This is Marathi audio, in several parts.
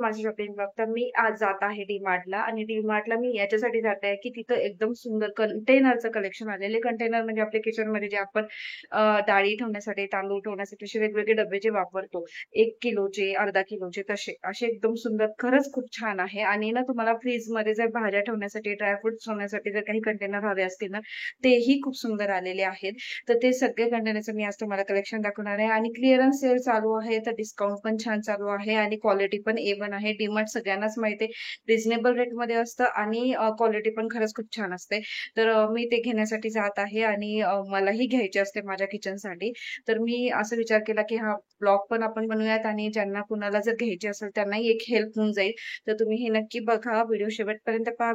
माझी शॉपिंग ब्लॉग. तर मी आज जात आहे डी-मार्टला आणि डी-मार्टला मी याच्यासाठी जात आहे, की तिथं एकदम सुंदर कंटेनरचं कलेक्शन आलेले. कंटेनर म्हणजे आपल्या किचनमध्ये जे आपण डाळी ठेवण्यासाठी, तांदूळ ठेवण्यासाठी असे वेगवेगळे डब्बे जे वापरतो. 1 किलोचे, अर्धा किलोचे तसे. असे एकदम सुंदर खरंच खूप छान आहे आणि ना तुम्हाला फ्रीजमध्ये जर भाज्या ठेवण्यासाठी, ड्राय फ्रुट्स ठेवण्यासाठी जर काही कंटेनर हवे असतील ना, तेही खूप सुंदर आलेले आहेत. तर ते सगळे कंटेनरचं मी आज तुम्हाला कलेक्शन दाखवणार आहे आणि क्लिअरन्स सेल चालू आहे, तर डिस्काउंट पण छान चालू आहे आणि क्वालिटी पण A1 आहे. डी-मार्ट सगळ्यांनाच माहिती आहे, रिझनेबल रेटमध्ये असतं आणि क्वालिटी पण खरंच खूप छान असते. तर मी ते घेण्यासाठी जात आहे आणि मलाही घ्यायचे असते माझ्या किचनसाठी. तर मी असा विचार केला, की हा ब्लॉग पण आपण बनवूयात आणि ज्यांना कुणाला जर घ्यायची असेल त्यांनाही एक हेल्प होऊन जाईल. तर तुम्ही हे नक्की बघा. व्हिडिओ शेवटपर्यंत पहा.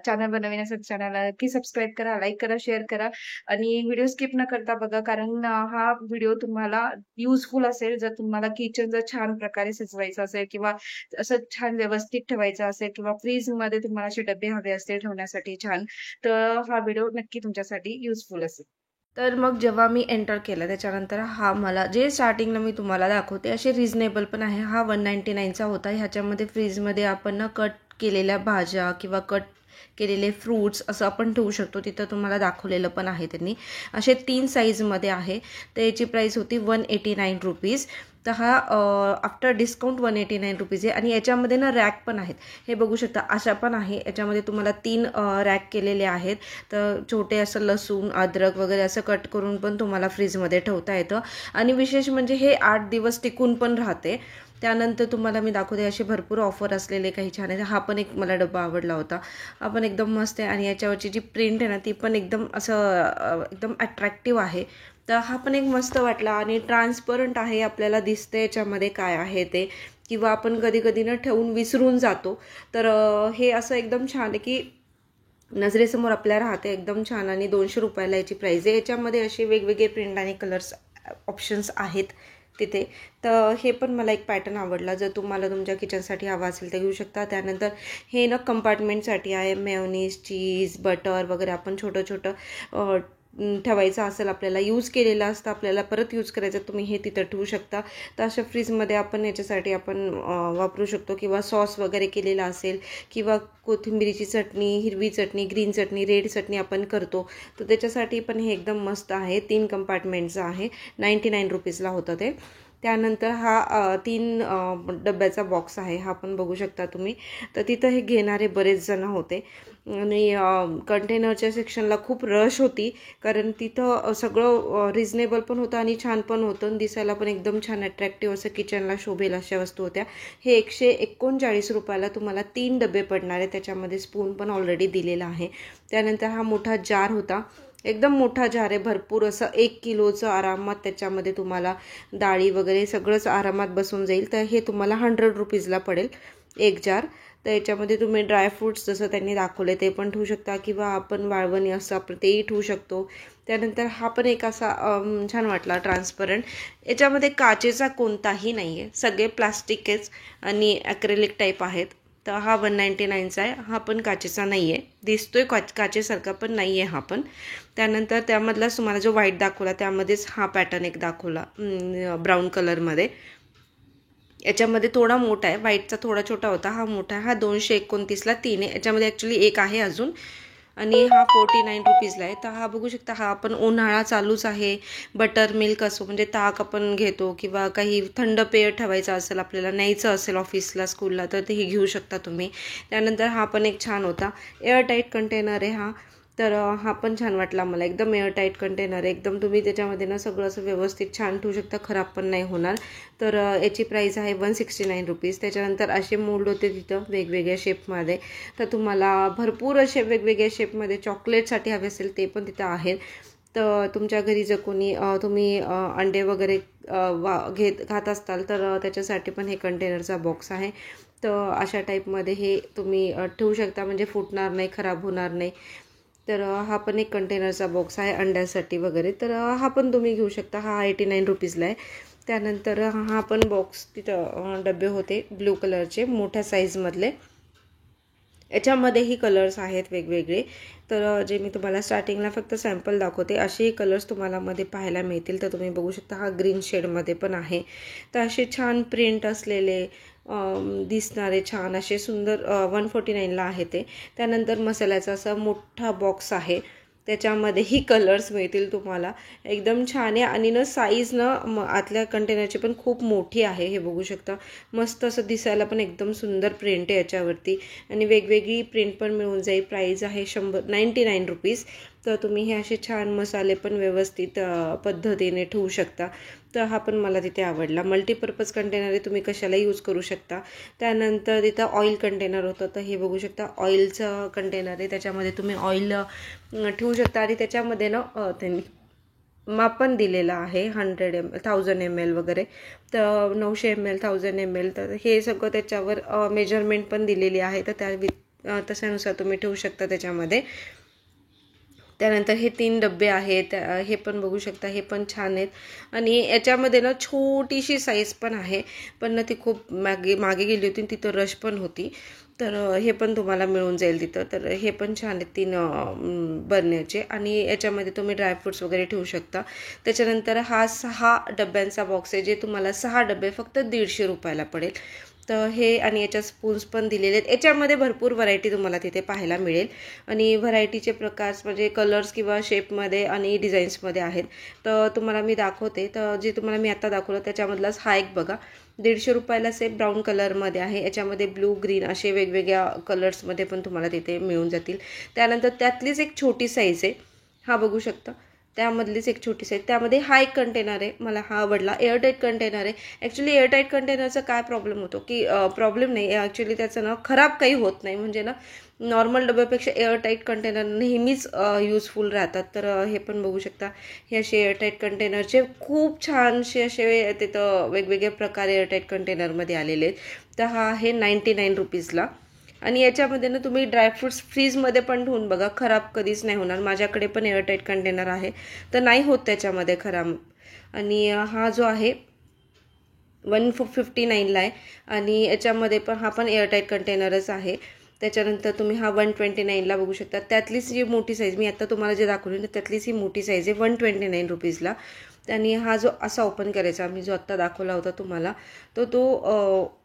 चॅनल बनवण्यासाठी चॅनलला नक्की सबस्क्राईब करा, लाईक करा, शेअर करा आणि व्हिडिओ स्किप न करता बघा. कारण हा व्हिडिओ तुम्हाला युजफुल असेल. जर तुम्हाला किचन जर छान प्रकारे सजवायचं असेल किंवा असं छान व्यवस्थित ठेवायचं असेल किंवा फ्रीजमध्ये तुम्हाला असे डब्बे हवे असतील ठेवण्यासाठी छान, तर हा व्हिडिओ नक्की तुमच्यासाठी युजफुल असेल. तर मग जेव्हा मी एंटर केलं त्याच्यानंतर हा मला जे स्टार्टिंगला मी तुम्हाला दाखवते असे रिझनेबल पण आहे. हा 199चा होता. ह्याच्यामध्ये फ्रीजमध्ये आपण ना कट केलेल्या भाज्या किंवा कट केलेले फ्रूट्स असं आपण ठेवू शकतो. तिथं तुम्हाला दाखवलेलं पण आहे त्यांनी. असे 3 साईजमध्ये आहे. तर याची प्राईस होती ₹189. तर हा आफ्टर डिस्काउंट ₹189 आहे आणि याच्यामध्ये ना रॅक पण आहेत. हे बघू शकता अशा पण आहे. याच्यामध्ये तुम्हाला 3 रॅक केलेले आहेत. तर छोटे असं लसूण, अद्रक वगैरे असं कट करून पण तुम्हाला फ्रीजमध्ये ठेवता येतं आणि विशेष म्हणजे हे 8 दिवस टिकून पण राहते. त्यानंतर तुम्हाला मी दाखवते असे भरपूर ऑफर असलेले काही छान आहे. हा पण एक मला डब्बा आवडला होता. हा पण एकदम मस्त आहे आणि याच्यावरची जी प्रिंट आहे ना ती पण एकदम असं एकदम अट्रॅक्टिव्ह आहे. तर हा पण एक मस्त वाटला आणि ट्रान्सपरंट आहे. आपल्याला दिसतं याच्यामध्ये काय आहे ते किंवा आपण कधी कधी ना ठेवून विसरून जातो. तर हे असं एकदम छान आहे की नजरेसमोर आपल्या राहते. एकदम छान आणि ₹200 याची प्राईज आहे. याच्यामध्ये असे वेगवेगळे प्रिंट आणि कलर्स ऑप्शन्स आहेत तिथे. तर हे पण मला एक पॅटर्न आवडला. जर तुम्हाला तुमच्या किचनसाठी हवा असेल तर घेऊ शकता. त्यानंतर हे ना कंपार्टमेंटसाठी आहे. मेयोनीज, चीज, बटर वगैरे आपण छोटं छोटं ठेवायचं असेल, आपल्याला यूज केलेलं असतं, आपल्याला परत यूज करायचं, तुम्ही हे तिथं ठेवू शकता. तर अशा फ्रीजमध्ये आपण याच्यासाठी आपण वापरू शकतो किंवा सॉस वगैरे केलेला असेल किंवा कोथिंबिरीची चटणी, हिरवी चटणी, ग्रीन चटणी, रेड चटणी आपण करतो. तर त्याच्यासाठी पण हे एकदम मस्त आहे. 3 कंपार्टमेंटचं आहे. ₹99ला होतं ते. त्यानंतर हा 3 डब्याचा बॉक्स आहे. हा पण बघू शकता तुम्ही. तर तिथं हे घेणारे बरेच जण होते आणि कंटेनरच्या सेक्शनला खूप रश होती. कारण तिथं सगळं रिजनेबल पण होतं आणि छान पण होतं आणि दिसायला पण एकदम छान अट्रॅक्टिव्ह असं किचनला शोभेल अशा वस्तू होत्या. हे ₹139 तुम्हाला 3 डबे पडणार आहे. त्याच्यामध्ये स्पून पण ऑलरेडी दिलेला आहे. त्यानंतर हा मोठा जार होता. एकदम मोठा जार आहे. भरपूर असं 1 किलोचं आरामात त्याच्यामध्ये तुम्हाला डाळी वगैरे सगळंच आरामात बसून जाईल. तर हे तुम्हाला ₹100ला पडेल एक जार. तर याच्यामध्ये तुम्ही ड्रायफ्रूट्स जसं त्यांनी दाखवले ते पण ठेवू शकता किंवा आपण वाळवणी असं आपण तेही ठेवू शकतो. त्यानंतर हा पण एक असा छान वाटला ट्रान्सपरंट. याच्यामध्ये काचेचा कोणताही नाही आहे. सगळे प्लास्टिकच आणि ॲक्रेलिक टाईप आहेत. तर हा 199चा आहे. हा पण काचेचा नाही आहे. दिसतोय काचेसारखा पण नाही आहे हा पण. त्यानंतर त्यामधलाच तुम्हाला जो व्हाईट दाखवला त्यामध्येच हा पॅटर्न एक दाखवला ब्राऊन कलरमध्ये. याच्यामध्ये थोडा मोठा आहे. व्हाईटचा थोडा छोटा होता, हा मोठा आहे. हा 229ला 3 आहे. याच्यामध्ये ॲक्च्युली एक आहे अजून आणि हा ₹49ला आहे. तर हा बघू शकता. हा आपण उन्हाळा चालूच आहे. बटर मिल्क असो म्हणजे ताक आपण घेतो किंवा काही थंड पेय ठेवायचं असेल, आपल्याला न्यायचं असेल ऑफिसला, स्कूलला, तर ते घेऊ शकता तुम्ही. त्यानंतर हा पण एक छान होता. एअरटाईट कंटेनर आहे हा. तर हा पण छान वाटला मला. एकदम एअरटाईट कंटेनर आहे. एकदम तुम्ही त्याच्यामध्ये ना सगळं असं व्यवस्थित छान ठेवू शकता, खराब पण नाही होणार. तर याची प्राईस आहे ₹169. त्याच्यानंतर असे मोल्ड होते तिथं वेगवेगळ्या शेपमध्ये. तर तुम्हाला भरपूर असे वेगवेगळ्या शेपमध्ये चॉकलेटसाठी हवे असेल ते पण तिथं आहेत. तर तुमच्या घरी जर कोणी तुम्ही अंडे वगैरे खात असताल तर त्याच्यासाठी पण हे कंटेनरचा बॉक्स आहे. तर अशा टाईपमध्ये हे तुम्ही ठेवू शकता, म्हणजे फुटणार नाही, खराब होणार नाही. तर हा पण एक कंटेनरचा बॉक्स आहे अंड्यासाठी वगैरे. तर हा पण तुम्ही घेऊ शकता. हा ₹89ला आहे. त्यानंतर हा पण बॉक्स तिथं डबे होते ब्लू कलरचे मोठ्या साईजमधले. याच्यामध्येही कलर्स आहेत वेगवेगळे. तर जे मी तुम्हाला स्टार्टिंगला फक्त सॅम्पल दाखवते, असेही कलर्स तुम्हाला मध्ये पाहायला मिळतील. तर तुम्ही बघू शकता हा ग्रीन शेडमध्ये पण आहे. तर असे छान प्रिंट असलेले दिसणारे छान असे सुंदर 149ला आहे ते. त्यानंतर मसाल्याचा असा मोठा बॉक्स आहे, त्याच्यामध्येही कलर्स मिळतील तुम्हाला. एकदम छान आहे आणि साईज आतल्या कंटेनरची पण खूप मोठी आहे. हे बघू शकता, मस्त असं दिसायला पण एकदम सुंदर प्रिंट आहे याच्यावरती आणि वेगवेगळी प्रिंट पण मिळून जाईल. प्राईज आहे 99 रुपीज. तर तुम्ही हे असे छान मसाले पण व्यवस्थित पद्धतीने ठेवू शकता. तर हा पण मला तिथे आवडला. मल्टीपर्पज कंटेनर आहे, तुम्ही कशाला यूज करू शकता. त्यानंतर तिथं ऑइल कंटेनर होतं. तर हे बघू शकता ऑइलचं कंटेनर आहे, त्याच्यामध्ये तुम्ही ऑइल ठेवू शकता आणि त्याच्यामध्ये त्यांनी मापन दिलेलं आहे 1000 ml वगैरे. तर 900 ml 1000 ml. तर हे सगळं त्याच्यावर मेजरमेंट पण दिलेली आहे. तर तशानुसार तुम्ही ठेवू शकता त्याच्यामध्ये. त्यानंतर हे 3 डब्बे आहेत, हे पण बघू शकता, हे पण छान आहेत. आणि याच्यामध्ये छोटीशी साईज पण आहे, पण ती खूप मागे गेली होती, तिथं रश पण होती. तर हे पण तुम्हाला मिळून जाईल तिथं. तर हे पण छान आहेत 3 बरण्याचे आणि याच्यामध्ये तुम्ही ड्रायफ्रूट्स वगैरे ठेवू शकता. त्याच्यानंतर हा 6 डब्यांचा बॉक्स आहे, जे तुम्हाला 6 डबे फक्त 150 रुपयाला पडेल. तर हे आणि याच्या स्पून्स पण दिलेले आहेत. याच्यामध्ये भरपूर व्हरायटी तुम्हाला तिथे पाहायला मिळेल आणि व्हरायटीचे प्रकार म्हणजे कलर्स किंवा शेपमध्ये आणि डिझाईन्समध्ये आहेत. तर तुम्हाला मी दाखवते. तर जे तुम्हाला मी आता दाखवलं त्याच्यामधलाच हा एक बघा, 150 रुपयाला सेट ब्राऊन कलरमध्ये आहे. याच्यामध्ये ब्लू ग्रीन असे वेगवेगळ्या कलर्समध्ये पण तुम्हाला तिथे मिळून जातील. त्यानंतर त्यातलीच एक छोटी साईज आहे, हा बघू शकता, त्यामधलीच एक छोटी साईज. त्यामध्ये हा एक कंटेनर आहे, मला हा आवडला. एअरटाईट कंटेनर आहे. ॲक्च्युली एअरटाईट कंटेनरचा काय प्रॉब्लेम होतो की प्रॉब्लेम नाही ॲक्च्युली त्याचं खराब काही होत नाही. म्हणजे नॉर्मल डब्यापेक्षा एअरटाईट कंटेनर नेहमीच यूजफुल राहतात. तर हे पण बघू शकता, हे असे एअरटाईट कंटेनरचे खूप छानसे असे तिथं वेगवेगळ्या प्रकारे एअरटाईट कंटेनरमध्ये आलेले आहेत. तर हा आहे 99 रुपीजला. आणि याच्यामध्ये तुम्ही ड्रायफ्रूट्स फ्रीजमध्ये पण ठेवून बघा, खराब कधीच नाही होणार. माझ्याकडे पण एअरटाईट कंटेनर आहे, तर नाही होत त्याच्यामध्ये खराब. आणि हा जो आहे 159ला आहे आणि याच्यामध्ये पण हा पण एअरटाईट कंटेनरच आहे. त्याच्यानंतर तुम्ही हा 129ला बघू शकता. त्यातलीच जी मोठी साईज मी आता तुम्हाला जे दाखवली ना, त्यातलीच ही मोठी साईज आहे 129 रुपीजला. आणि हा जो असा ओपन करायचा, मी जो आत्ता दाखवला होता तुम्हाला, तो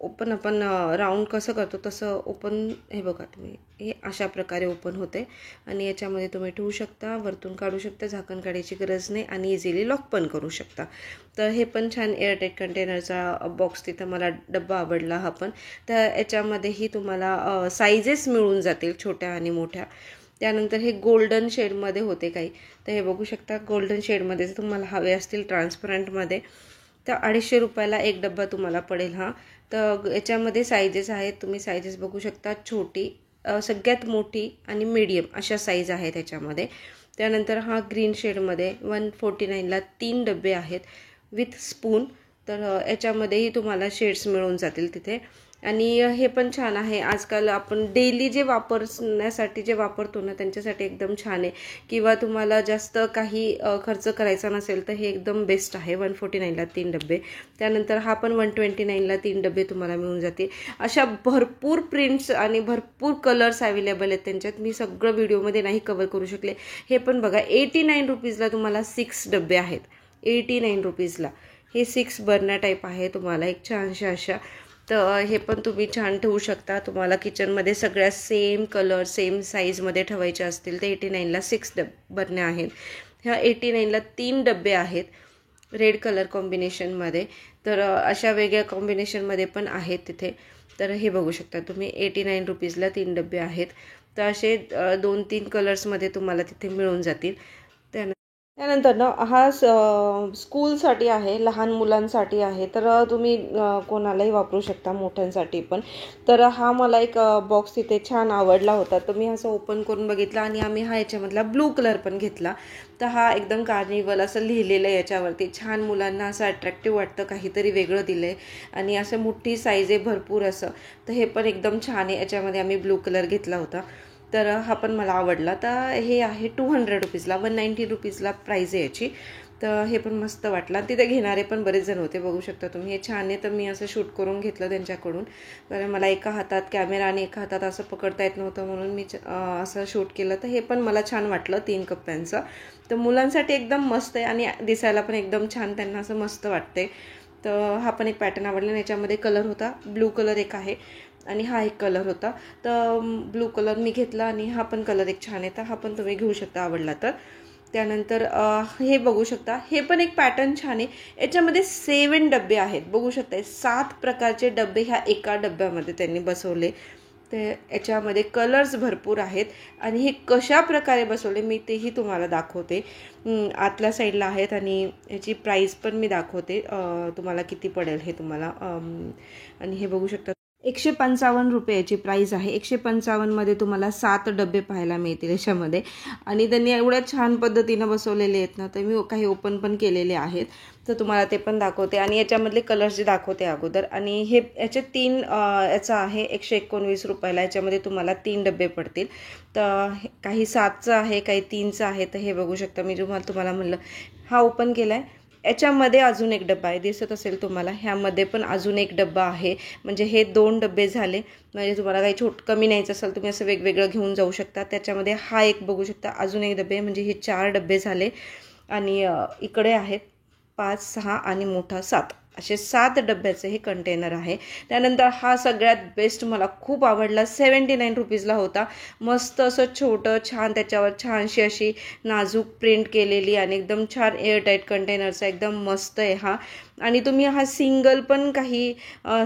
ओपन आपण राऊंड कसं करतो तसं ओपन, हे बघा तुम्ही, हे अशा प्रकारे ओपन होते आणि याच्यामध्ये तुम्ही ठेवू शकता, वरतून काढू शकता, झाकण काढायची गरज नाही आणि इझिली लॉक पण करू शकता. तर हे पण छान एअरटाईट कंटेनरचा बॉक्स, तिथं मला डब्बा आवडला हा पण. तर याच्यामध्येही तुम्हाला साईजेस मिळून जातील छोट्या आणि मोठ्या. त्यानंतर हे गोल्डन शेडमध्ये होते काही, तर हे बघू शकता गोल्डन शेडमध्ये जर तुम्हाला हवे असतील ट्रान्सपरंटमध्ये तर 250 रुपयाला एक डब्बा तुम्हाला पडेल हा. तर याच्यामध्ये साईजेस आहेत, तुम्ही साईजेस बघू शकता, छोटी, सगळ्यात मोठी आणि मीडियम अशा साईज आहेत त्याच्यामध्ये. त्यानंतर हा ग्रीन शेडमध्ये 149ला 3 डबे आहेत विथ स्पून. तर याच्यामध्येही तुम्हाला शेड्स मिळून जातील तिथे. आणि हे पण छान आहे, आजकाल आपण डेली जे वापरण्यासाठी जे वापरतो ना त्यांच्यासाठी एकदम छान आहे. किंवा तुम्हाला जास्त काही खर्च करायचा नसेल तर हे एकदम बेस्ट आहे. 149ला 3 डबे. त्यानंतर हा पण 129ला 3 डबे तुम्हाला मिळून जातील. अशा भरपूर प्रिंट्स आणि भरपूर कलर्स अवेलेबल आहेत त्यांच्यात, मी सगळं व्हिडिओमध्ये नाही कवर करू शकले. हे पण बघा 89 रुपीजला तुम्हाला 6 डबे आहेत. 89 रुपीजला हे 6 बर्नर टाईप आहे तुम्हाला एक छानशा अशा. तर हे पण तुम्ही छान ठेवू शकता. तुम्हाला किचनमध्ये सगळ्या सेम कलर सेम साईजमध्ये ठेवायचे असतील तर 89ला 6 बरण्या आहेत. ह्या 89ला 3 डबे आहेत रेड कलर कॉम्बिनेशनमध्ये. तर अशा वेगळ्या कॉम्बिनेशनमध्ये पण आहेत तिथे. तर हे बघू शकता तुम्ही 89 रुपीजला 3 डबे आहेत. तर असे 2-3 कलर्समध्ये तुम्हाला तिथे मिळून जातील. त्यानंतर हा स्कूलसाठी आहे, लहान मुलांसाठी आहे. तर तुम्ही कोणालाही वापरू शकता, मोठ्यांसाठी पण. तर हा मला एक बॉक्स तिथे छान आवडला होता, तर मी असं ओपन करून बघितला आणि आम्ही हा याच्यामधला ब्लू कलर पण घेतला. तर हा एकदम कार्निवल असं लिहिलेलं आहे याच्यावरती, छान मुलांना असं अट्रॅक्टिव्ह वाटतं, काहीतरी वेगळं दिलं आहे. आणि असं मोठी साईज आहे भरपूर असं. तर हे पण एकदम छान आहे, याच्यामध्ये आम्ही ब्लू कलर घेतला होता. तर हा पण मला आवडला. तर हे आहे 200 रुपीजला, 190 रुपीजला प्राईज आहे याची. तर हे पण मस्त वाटलं. तिथे घेणारे पण बरेच जण होते, बघू शकता तुम्ही. हे छान आहे, तर मी असं शूट करून घेतलं त्यांच्याकडून, कारण मला एका हातात कॅमेरा आणि एका हातात असं पकडता येत नव्हतं, म्हणून मी असं शूट केलं. तर हे पण मला छान वाटलं 3 कप्प्यांचं. तर मुलांसाठी एकदम मस्त आहे आणि दिसायला पण एकदम छान, त्यांना असं मस्त वाटते. तर हा पण एक पॅटर्न आवडला. याच्यामध्ये कलर होता, ब्लू कलर एक आहे आणि हा एक कलर होता. तर ब्लू कलर मी घेतला आणि हा पण कलर एक छान आहे, तर हा पण तुम्ही घेऊ शकता आवडला तर. त्यानंतर हे बघू शकता, हे पण एक पॅटर्न छान आहे. याच्यामध्ये 7 डबे आहेत, बघू शकता. 7 प्रकारचे डबे ह्या एका डब्यामध्ये त्यांनी बसवले. ते याच्यामध्ये कलर्स भरपूर आहेत आणि हे कशा प्रकारे बसवले मी तेही तुम्हाला दाखवते. आतल्या साईडला आहेत आणि याची प्राईस पण मी दाखवते तुम्हाला किती पडेल हे तुम्हाला. आणि हे बघू शकता, 155 रुपये याची प्राईस आहे. 155मध्ये तुम्हाला 7 डबे पाहायला मिळतील याच्यामध्ये. आणि त्यांनी एवढ्या छान पद्धतीनं बसवलेले आहेत ना, तर मी काही ओपन पण केलेले आहेत, तर तुम्हाला ते पण दाखवते. आणि याच्यामधले कलर्स जे दाखवते अगोदर. आणि हे याचे 3 याचा आहे 119 रुपयाला. याच्यामध्ये तुम्हाला 3 डबे पडतील. तर काही 7चं आहे, काही 3चं आहे. तर हे बघू शकता, मी तुम्हाला म्हणलं हा ओपन केला आहे. याच्यामध्ये अजून एक डब्बा आहे, दिसत असेल तुम्हाला. ह्यामध्ये पण अजून एक डब्बा आहे, म्हणजे हे 2 डबे झाले. म्हणजे तुम्हाला काही कमी न्यायचं असेल तुम्ही असं वेगवेगळं घेऊन जाऊ शकता. त्याच्यामध्ये हा एक बघू शकता, अजून एक डबे, म्हणजे हे 4 डबे झाले. आणि इकडे आहेत 5, 6 आणि मोठा 7, असे 7 डब्याचे हे कंटेनर आहे. त्यानंतर हा सगळ्यात बेस्ट मला खूप आवडला. 79 रुपीजला होता. मस्त असं छोटं छान, त्याच्यावर छानशी अशी नाजूक प्रिंट केलेली आणि एकदम छान एअरटाईट कंटेनरचा, एकदम मस्त आहे हा. आणि तुम्ही हा सिंगल पण काही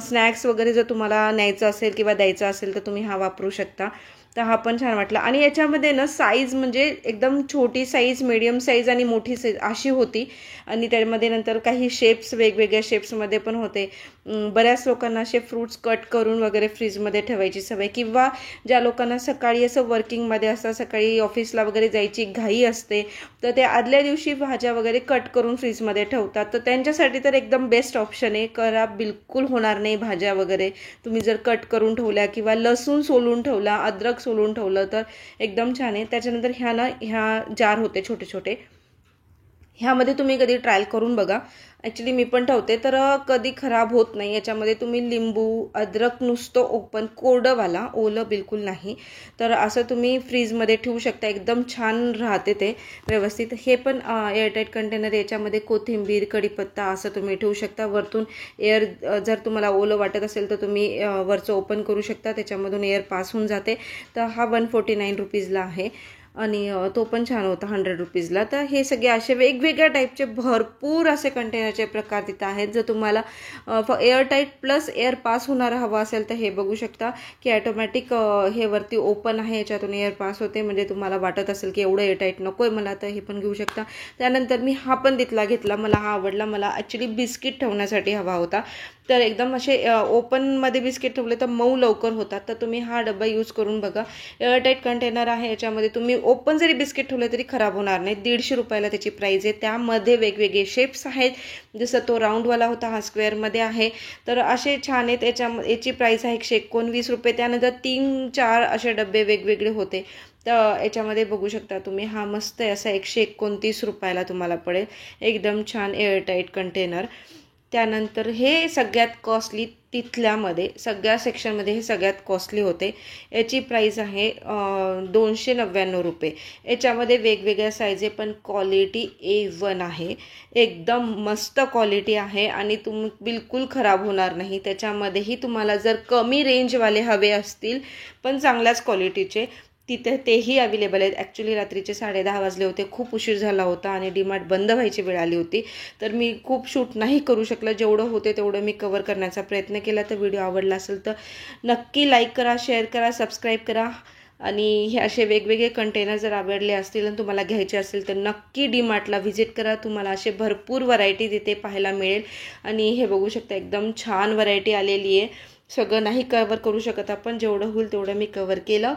स्नॅक्स वगैरे जर तुम्हाला न्यायचं असेल किंवा द्यायचं असेल तर तुम्ही हा वापरू शकता. तर हा पण छान वाटला. आणि याच्यामध्ये ना साईज म्हणजे एकदम छोटी साईज, मीडियम साईज आणि मोठी साईज अशी होती. आणि त्यामध्ये नंतर काही शेप्स, वेगवेगळ्या शेप्समध्ये पण होते. बऱ्याच लोकांना असे फ्रूट्स कट करून वगैरे फ्रीजमध्ये ठेवायची सवय, किंवा ज्या लोकांना सकाळी असं वर्किंगमध्ये असतात, सकाळी ऑफिसला वगैरे जायची घाई असते, तर ते आदल्या दिवशी भाज्या वगैरे कट करून फ्रीजमध्ये ठेवतात. तर त्यांच्यासाठी तर एकदम बेस्ट ऑप्शन आहे. खराब बिलकुल होणार नाही भाज्या वगैरे तुम्ही जर कट करून ठेवल्या, किंवा लसूण सोलून ठेवला, अद्रक सोलून ठेवलं तर एकदम छान आहे. त्याच्यानंतर ह्या जार होते छोटे छोटे, ह्यामध्ये तुम्ही कधी ट्रायल करून बघा. ॲक्च्युली मी पण ठेवते, तर कधी खराब होत नाही. याच्यामध्ये तुम्ही लिंबू, अद्रक नुसतं ओपन कोरडंवाला, ओलं बिलकुल नाही, तर असं तुम्ही फ्रीजमध्ये ठेवू शकता. एकदम छान राहते ते व्यवस्थित. हे पण एअरटाईट कंटेनर. याच्यामध्ये कोथिंबीर, कढीपत्ता असं तुम्ही ठेवू शकता. वरतून एअर जर तुम्हाला ओलं वाटत असेल तर तुम्ही वरचं ओपन करू शकता, त्याच्यामधून एअर पास होऊन जाते. तर हा 149 रुपीजला आहे. आणि तो पण छान होता 100 रुपीजला. तर हे सगळे असे वेगवेगळ्या टाईपचे भरपूर असे कंटेनरचे प्रकार तिथं आहेत. जर तुम्हाला एअरटाईट प्लस एअर पास होणारा हवा असेल तर हे बघू शकता की ॲटोमॅटिक हे वरती ओपन आहे, याच्यातून एअर पास होते. म्हणजे तुम्हाला वाटत असेल की एवढं एअरटाईट नको आहे मला, तर हे पण घेऊ शकता. त्यानंतर मी हा पण तिथला घेतला, मला हा आवडला. मला ॲक्च्युली बिस्किट ठेवण्यासाठी हवा होता, तर एकदम असे ओपनमध्ये बिस्किट ठेवले तर मऊ लवकर होतात. तर तुम्ही हा डबा यूज करून बघा. एअरटाईट कंटेनर आहे, याच्यामध्ये तुम्ही ओपन जरी बिस्किट ठेवले तरी खराब होणार नाही. 150 रुपयाला त्याची प्राईज आहे. त्यामध्ये वेगवेगळे शेप्स आहेत, जसं तो राऊंडवाला होता, हा स्क्वेअरमध्ये आहे. तर असे छान आहेत. याची प्राईस आहे 119 रुपये. त्यानंतर 3-4 असे डबे वेगवेगळे होते. तर याच्यामध्ये बघू शकता तुम्ही, हा मस्त आहे असा 129 रुपयाला तुम्हाला पडेल. एकदम छान एअरटाईट कंटेनर. त्यानंतर हे सगळ्यात कॉस्टली, तिथल्यामध्ये सगळ्या सेक्शनमध्ये हे सगळ्यात कॉस्टली होते. याची प्राईस आहे 299 रुपये. याच्यामध्ये वेगवेगळ्या साईज आहे, पण क्वालिटी A1 आहे. एकदम मस्त क्वालिटी आहे आणि बिलकुल खराब होणार नाही. त्याच्यामध्येही तुम्हाला जर कमी रेंजवाले हवे असतील पण चांगल्याच क्वालिटीचे, तिथे तेही अवेलेबल आहेत. ॲक्च्युली रात्रीचे 10:30 वाजले होते, खूप उशीर झाला होता आणि डीमार्ट बंद व्हायची वेळ आली होती. तर मी खूप शूट नाही करू शकलं. जेवढं होते तेवढं मी कवर करण्याचा प्रयत्न केला. तर व्हिडिओ आवडला असेल तर नक्की लाईक करा, शेअर करा, सबस्क्राईब करा. आणि हे असे वेगवेगळे कंटेनर जर आवडले असतील आणि तुम्हाला घ्यायचे असेल तर नक्की डीमार्टला व्हिजिट करा. तुम्हाला असे भरपूर व्हरायटी तिथे पाहायला मिळेल. आणि हे बघू शकता, एकदम छान व्हरायटी आलेली आहे. सगळं नाही कवर करू शकत आपण, जेवढं होईल तेवढं मी कवर केलं.